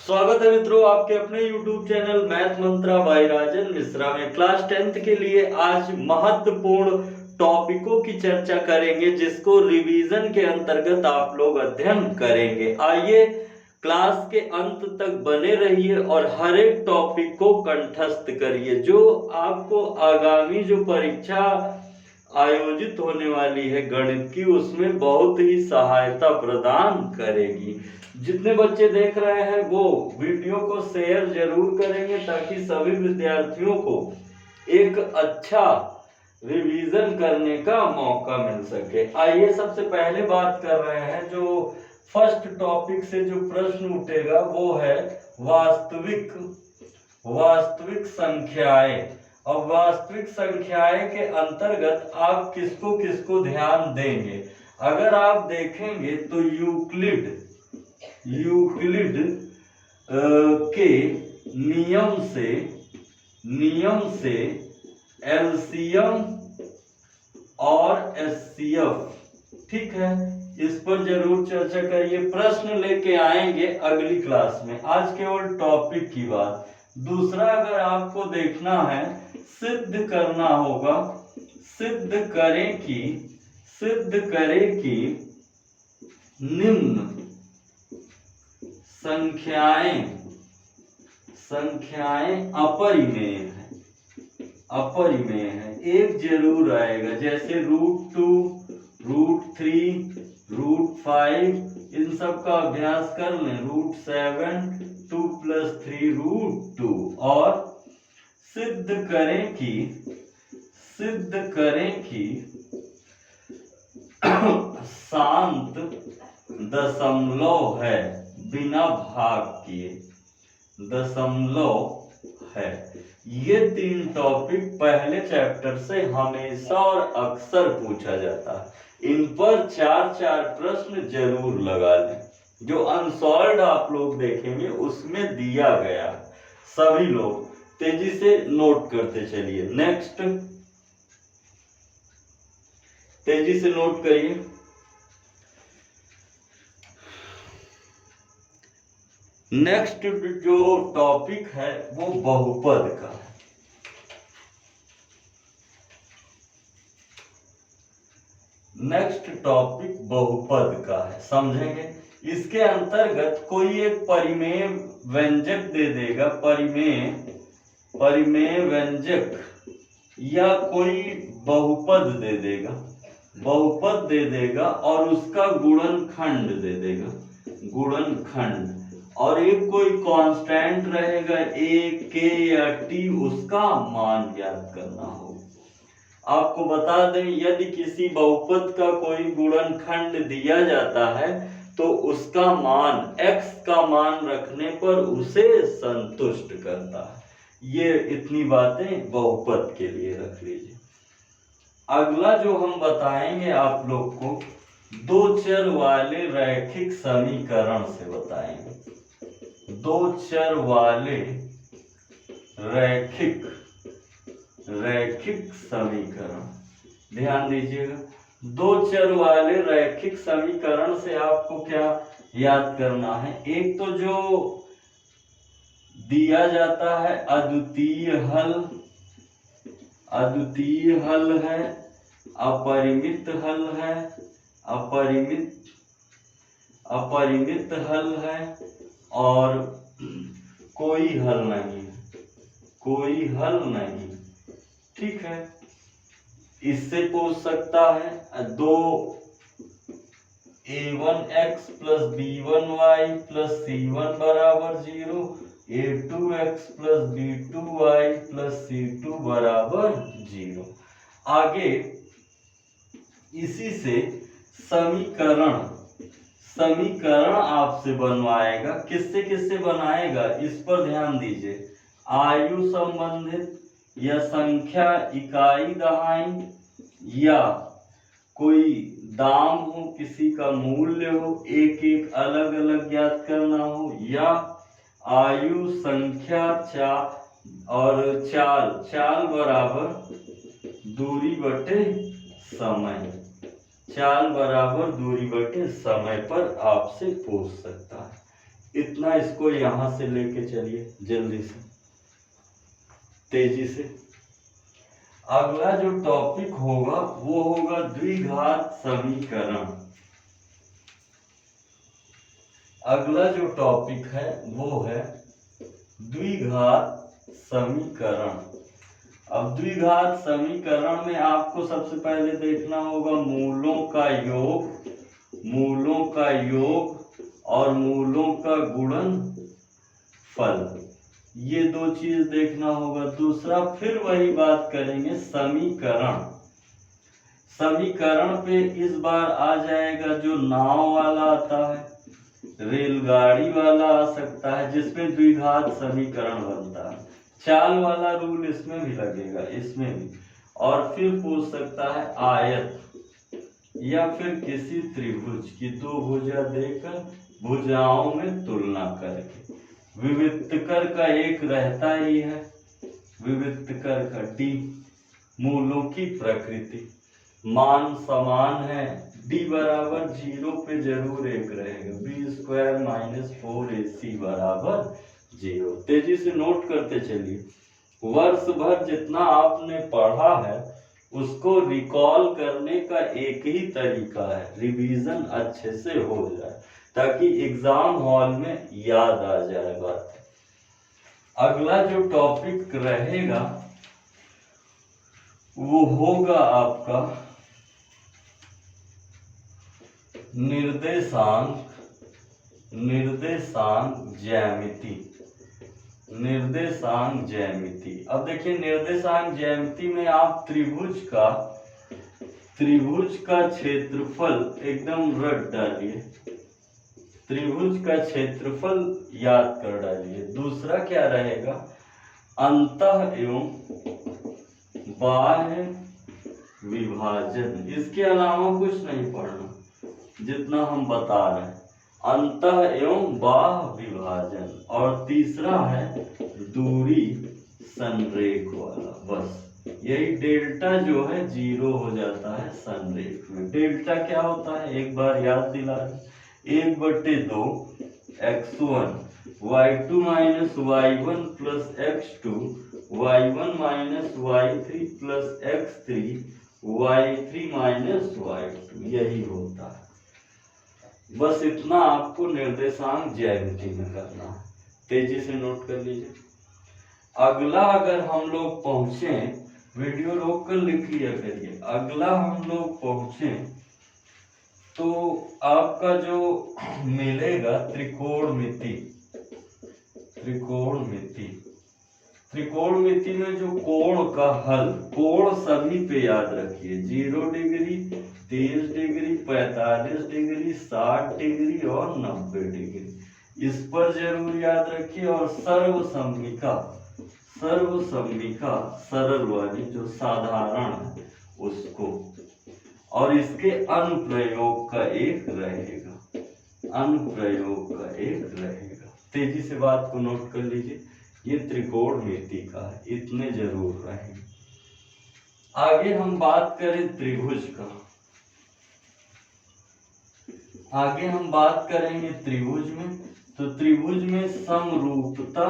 स्वागत है मित्रों आपके अपने YouTube चैनल मैथ मंत्रा बाय राजन मिश्रा में। क्लास 10th के लिए आज महत्वपूर्ण टॉपिकों की चर्चा करेंगे जिसको रिवीजन के अंतर्गत आप लोग अध्ययन करेंगे। आइए क्लास के अंत तक बने रहिए और हर एक टॉपिक को कंठस्थ करिए जो आपको आगामी जो परीक्षा आयोजित होने वाली है गणित की उसमें बहुत ही सहायता प्रदान करेगी। जितने बच्चे देख रहे हैं वो वीडियो को शेयर जरूर करेंगे ताकि सभी विद्यार्थियों को एक अच्छा रिवीजन करने का मौका मिल सके। आइए सबसे पहले बात कर रहे हैं जो फर्स्ट टॉपिक से जो प्रश्न उठेगा वो है वास्तविक संख्याएं। और वास्तविक संख्याएं के अंतर्गत आप किसको किसको ध्यान देंगे। अगर आप देखेंगे तो यूक्लिड के नियम से एलसीएम और एचसीएफ, ठीक है, इस पर जरूर चर्चा करिए। प्रश्न लेके आएंगे अगली क्लास में, आज केवल टॉपिक की बात। दूसरा अगर आपको देखना है सिद्ध करना होगा, सिद्ध करें कि निम्न संख्याएं अपरिमेय है। एक जरूर आएगा जैसे √2, √3, √5, इन सब का अभ्यास कर लें। √7, 2 + 3 √2। और सिद्ध करें कि शांत दशमलव है, बिना भाग किए दशमलव है। ये 3 टॉपिक पहले चैप्टर से हमेशा और अक्सर पूछा जाता है। इन पर 4-4 प्रश्न जरूर लगा लें। जो अनसॉल्व्ड आप लोग देखेंगे उसमें दिया गया, सभी लोग तेजी से नोट करते चलिए। नेक्स्ट, तेजी से नोट करिए। नेक्स्ट जो टॉपिक है वो बहुपद का है। नेक्स्ट टॉपिक बहुपद का है, समझेंगे। इसके अंतर्गत कोई एक परिमेय व्यंजक दे देगा, परिमेय व्यंजक, या कोई बहुपद दे देगा और उसका गुणनखंड दे देगा, गुणनखंड। और एक कोई कांस्टेंट रहेगा a, k या t, उसका मान ज्ञात करना होगा। आपको बता दें यदि किसी बहुपद का कोई गुणनखंड दिया जाता है तो उसका मान x का मान रखने पर उसे संतुष्ट करता है। ये इतनी बातें बहुपद के लिए रख लीजिए। अगला जो हम बताएंगे आप लोग को 2 चर वाले रैखिक समीकरण से बताएंगे। 2 चर वाले रैखिक समीकरण, ध्यान दीजिएगा। 2 चर वाले रैखिक समीकरण से आपको क्या याद करना है। एक तो जो दिया जाता है अद्वितीय हल है, अपरिमित हल है और कोई हल नहीं, ठीक है। इससे पूछ सकता है 2a1x + b1y + c1 = 0, a2x + b2y + c2 = 0। आगे इसी से समीकरण आपसे बनवाएगा। किससे बनाएगा इस पर ध्यान दीजिए। आयु संबंधित या संख्या इकाई दहाई या कोई दाम हो, किसी का मूल्य हो, एक अलग अलग ज्ञात करना हो, या आयु, संख्या, चाल बराबर दूरी बटे समय पर आपसे पूछ सकता है। इतना इसको यहां से लेके चलिए जल्दी से, तेजी से। अगला जो टॉपिक होगा वो होगा द्विघात समीकरण। अगला जो टॉपिक है वो है द्विघात समीकरण। अब द्विघात समीकरण में आपको सबसे पहले देखना होगा मूलों का योग, मूलों का योग और मूलों का गुणनफल, ये दो चीज देखना होगा। दूसरा फिर वही बात करेंगे समीकरण। समीकरण पे इस बार आ जाएगा जो नाव वाला आता है, रेलगाड़ी वाला आ सकता है जिसमें द्विघात समीकरण बनता है। चाल वाला रूल इसमें भी लगेगा, इसमें भी। और फिर पूछ सकता है आयत या फिर किसी त्रिभुज की दो भुजा देकर भुजाओं में तुलना करके। विविक्तकर का एक रहता ही है, विविक्तकर का डी। मूलों की प्रकृति, मान समान है, डी बराबर 0 पे जरूर एक रहेगा, b² - 4ac बराबर 0। तेजी से नोट करते चलिए। वर्ष भर जितना आपने पढ़ा है उसको रिकॉल करने का एक ही तरीका है, रिवीजन अच्छे से हो जाए ताकि एग्जाम हॉल में याद आ जाए बात। अगला जो टॉपिक रहेगा वो होगा आपका निर्देशांक, निर्देशांक ज्यामिति, निर्देशांक ज्यामिति। अब देखिए निर्देशांक ज्यामिति में आप त्रिभुज का क्षेत्रफल एकदम रट डालिए, त्रिभुज का क्षेत्रफल याद कर डालिए। दूसरा क्या रहेगा अंतः एवं बाह्य विभाजन। इसके अलावा कुछ नहीं पढ़ना जितना हम बता रहे हैं, अंतः एवं बाह्य विभाजन। और तीसरा है दूरी संरेख वाला। बस यही डेल्टा जो है 0 हो जाता है संरेख में। डेल्टा क्या होता है एक बार याद दिला, 1/2 x1 y2 - y1 + x2 y1 - y3 + x3 y3 - y2, यही होता है। बस इतना आपको निर्देशांक ज्यामिति में करना है। तेजी से नोट कर लीजिए। अगला अगर हम लोग पहुंचे, वीडियो रोक कर लिख लिया करिए। अगला हम लोग पहुंचे तो आपका जो मिलेगा त्रिकोणमिति। त्रिकोणमिति, त्रिकोणमिति में जो कोण का हल, कोण सभी पे याद रखिए, 0 डिग्री, 30 डिग्री, 45 डिग्री, 60 डिग्री और 90 डिग्री, इस पर जरूर याद रखिए। और सर्वसम्मिका, सर्वसम्मिका सरल वाली जो साधारण है उसको, और इसके अनुप्रयोग का एक रहेगा, अनुप्रयोग का एक रहेगा। तेजी से बात को नोट कर लीजिए। ये त्रिकोणमिति का है, इतने जरूर रहेंगे। आगे हम बात करें त्रिभुज का, आगे हम बात करेंगे त्रिभुज में। तो त्रिभुज में समरूपता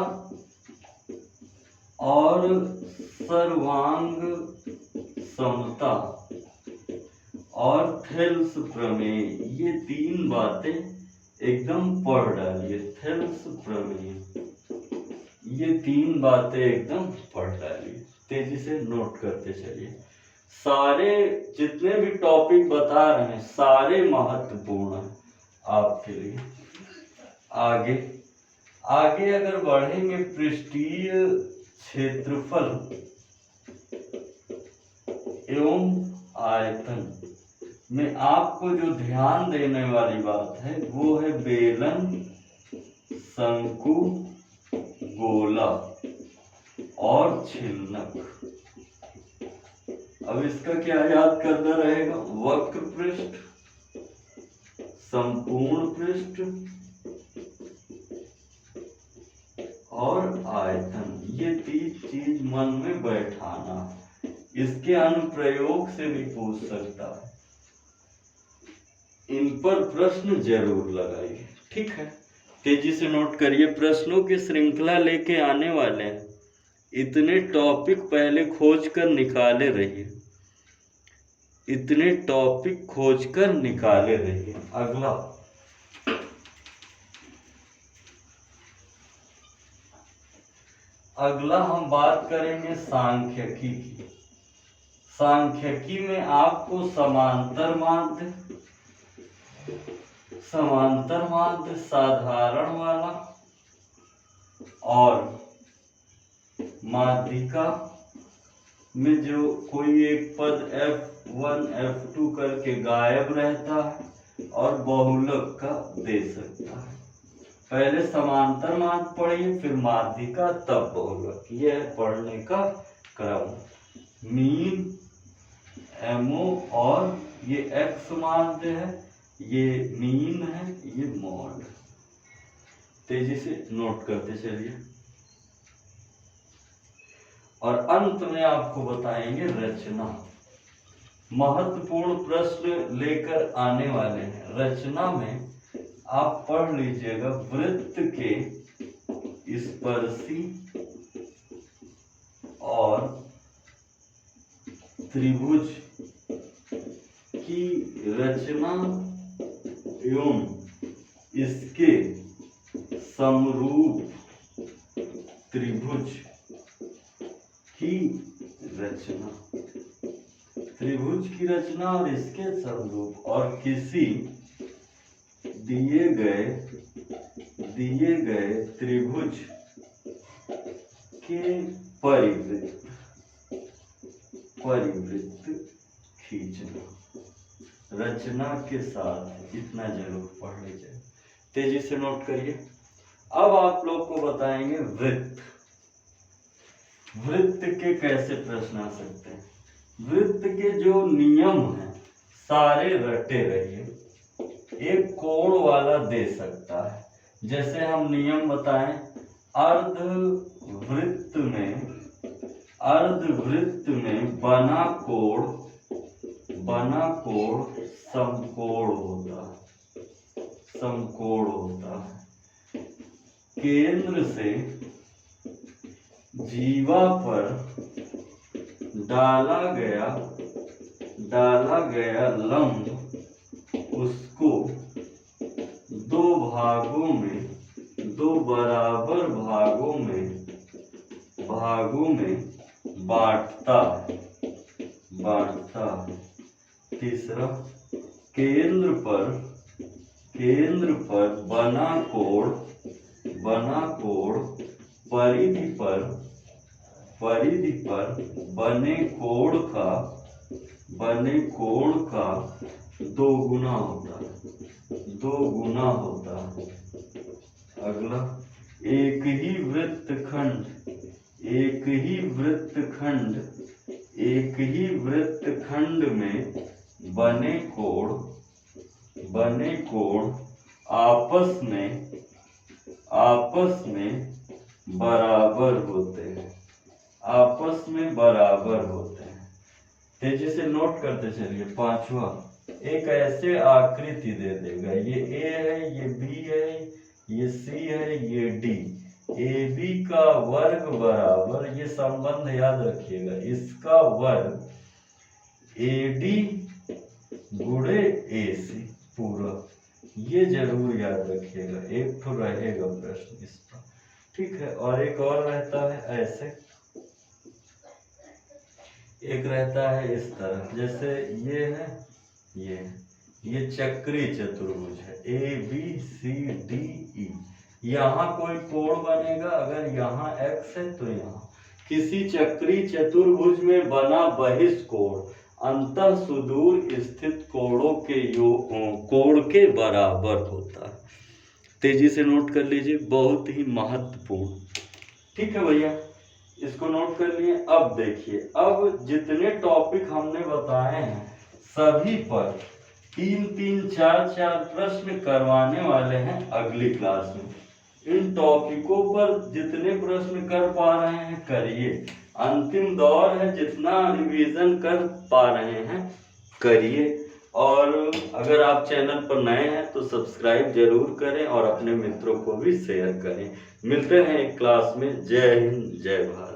और सर्वांग समता और थेल्स प्रमेय, ये तीन बातें एकदम पढ़ डालिए। थेल्स प्रमेय, ये तीन बातें एकदम पढ़ डालिए। तेजी से नोट करते चलिए। सारे जितने भी टॉपिक बता रहे हैं सारे महत्वपूर्ण हैं आपके लिए। आगे आगे अगर बढ़ेंगे, पृष्ठीय क्षेत्रफल एवं आयतन में आपको जो ध्यान देने वाली बात है वो है बेलन, शंकु, गोला और छिलनक। अब इसका क्या याद करना रहेगा, वक्र पृष्ठ, संपूर्ण पृष्ठ और आयतन, ये तीन चीज मन में बैठाना। इसके अनुप्रयोग से भी पूछ सकता है, इन पर प्रश्न जरूर लगाइए, ठीक है। तेजी से नोट करिए, प्रश्नों की श्रृंखला लेके आने वाले हैं, इतने टॉपिक पहले खोज कर निकाले रहिए, इतने टॉपिक खोज कर निकाले रहिए। अगला हम बात करेंगे सांख्यिकी की। सांख्यिकी में आपको समांतर माध्य, साधारण वाला और माध्यिका में जो कोई एक पद F1 F2 करके गायब रहता है और बहुलक का दे सकता है। पहले समांतर माध्य पढ़िए, फिर माध्यिका, तब बहुलक। यह है पढ़ने का क्रम। मीन, MO और ये X माध्य है, ये मीन है, ये मॉड। तेजी से नोट करते चलिए और अंत में आपको बताएंगे रचना। महत्वपूर्ण प्रश्न लेकर आने वाले हैं। रचना में आप पढ़ लीजिएगा, वृत्त के स्पर्शी और त्रिभुज की रचना एवं इसके समरूप त्रिभुज की रचना, त्रिभुज की रचना और इसके समरूप, और किसी दिए गए त्रिभुज के परिवृत्त खींचना। रचना के साथ इतना जरूर पढ़ लीजिए। तेजी से नोट करिए। अब आप लोग को बताएंगे वृत्त के कैसे प्रश्न आ सकते हैं। वृत्त के जो नियम हैं सारे रटे रहिए। एक कोण वाला दे सकता है, जैसे हम नियम बताएं, अर्धवृत्त में बना कोण समकोण होता है। केंद्र से जीवा पर डाला गया लंब उसको दो बराबर भागों में बांटता है। तीसरा, केंद्र पर बना कोण परिधि पर बने कोण का दोगुना होता है। अगला, एक ही वृत्तखंड में बने कोण आपस में बराबर होते हैं। तेजी से नोट करते चलिए। पांचवा, एक ऐसे आकृति दे देगा, ये A है, ये B है, ये C है, ये D। AB का वर्ग बराबर, ये संबंध याद रखिएगा, इसका वर्ग AD गुणे AC पूरा। ये जरूर याद रखिएगा, एक तो रहेगा प्रश्न इसका, ठीक है। और एक और रहता है ऐसे, एक रहता है इस तरह, जैसे ये है, ये चक्रीय चतुर्भुज है ABCDE। यहाँ कोई कोण बनेगा, अगर यहाँ X है तो यहाँ किसी चक्रीय चतुर्भुज में बना बहिष्कोण अंतः सुदूर स्थित कोण के बराबर होता है। तेजी से नोट कर लीजिए, बहुत ही महत्वपूर्ण, ठीक है भैया, इसको नोट कर लिए। अब देखिए, अब जितने टॉपिक हमने बताए हैं सभी पर 3-3, 4-4 प्रश्न करवाने वाले हैं अगली क्लास में। इन टॉपिकों पर जितने प्रश्न कर पा रहे हैं करिए, अंतिम दौर है, जितना रिवीजन कर पा रहे हैं करिए। और अगर आप चैनल पर नए हैं तो सब्सक्राइब जरूर करें और अपने मित्रों को भी शेयर करें। मिलते हैं एक क्लास में। जय हिंद, जय भारत।